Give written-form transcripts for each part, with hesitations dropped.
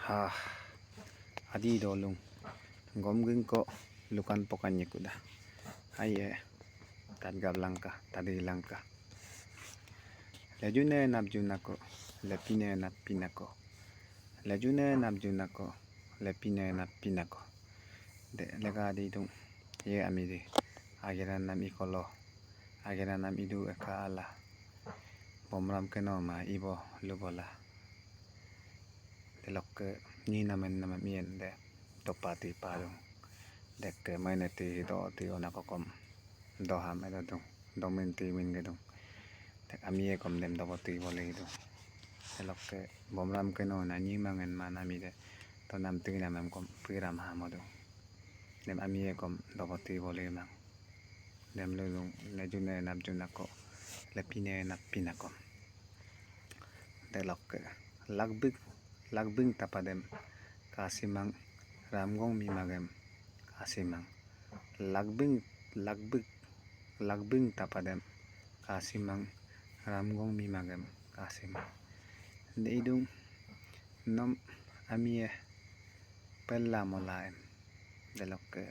Ha, adi dolung. Gomgeng ko lukan pokannya kuda. Aye, tadgab langka, tadi langka. Lejune nabjunako, lepine napinako. Lejune nabjunako, lepine napinako. De lega di dung, ye amide. Ageran nam ikolo. Ageran nam idu eka ala. Bomram kenoma ibo lubola. Delok ni namen mien de topati palung. Dek maineti do ti onakokom. Doham edadung. Domenti min gedung. Dek amie kom dem doboti boleh itu. Delok bomram kenona ni mangen manamide. To nam ti namem kom piram hamodu. Dem amie kom doboti boleh mang. Dem lulung lejune nabjunako. Lepine napinako. Delok lagbing tapadem kasimang ramgong mimagem kasimang lagbing tapadem kasimang ramgong mimagem kasimang deidung nom amie pella molaem delok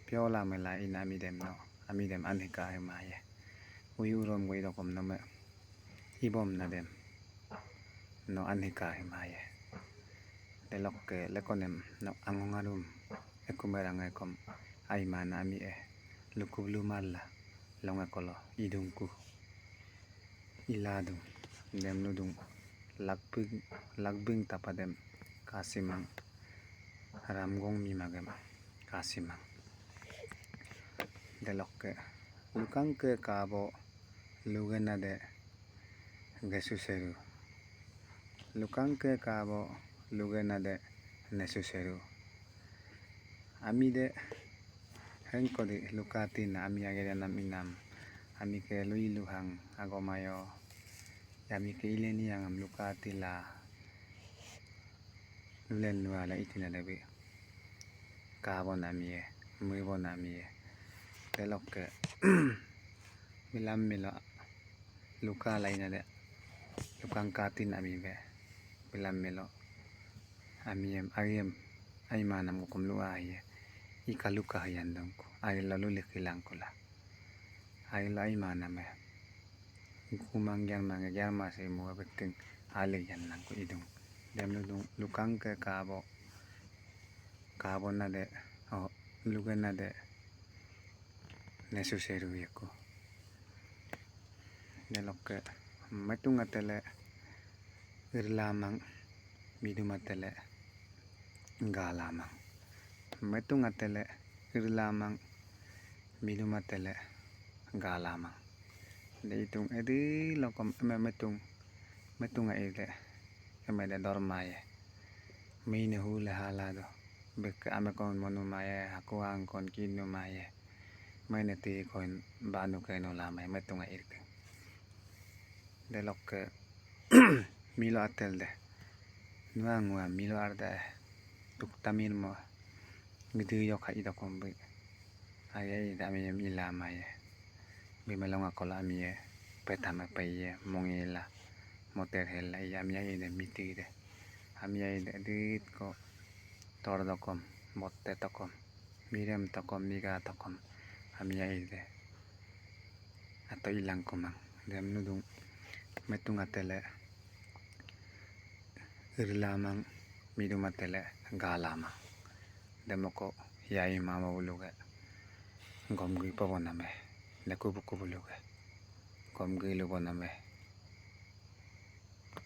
piola mela inamidem no amidem anhika emaye uyurom goidokom nome ibom nadem no anhika emaye delok lekonem no angongarum ekumerangekom aimana ami lukublu malla longakolo idungku iladung dem nudung lagbing tapadem kasimang ramgong mimagem kasimang delok lukang ke kabo lugenade gesuseru lukang ke kabo lugenade nesuseru amide henkodi lukatin ami agere nam inam ami ke luiluhang agomayo ami ke ileni yang lukatila lulen luala itina debi kabo nami muibo nami delok milam milo luka laina de lukang katin ami be milam milo amiem aimanam ko kumlua ye ikaluka yandongko ay lalu likilangkola ay laimaname kumangyan mangyarma sa imo beting aliyan lang ko idung dem lukang ke kabo na de lugan na de nesuseru yako delok matungatele irlamang midumatele galamang metungatele irlamang midumatele galamang deitung edi lokom metunga ile emede dormaye mine hule halado bek amekon monumaye hakuang kon kinumaye maineti kon banu keno lama metunga irke delok milo atelde nuangwa milo arda tuk tamir mo gidu yok ida kombe aye dami milamaye bimelonga kola amie petama paye mongela moter hela yamia ide mitide amia ide dit ko tordokom botte tokom mirem tokom miga tokom amia ide atau ilang komang dem nudung metungatele irlamang midumatele galama demoko yai mama buluge gomgi paboname lekubuku buluge gomgi luboname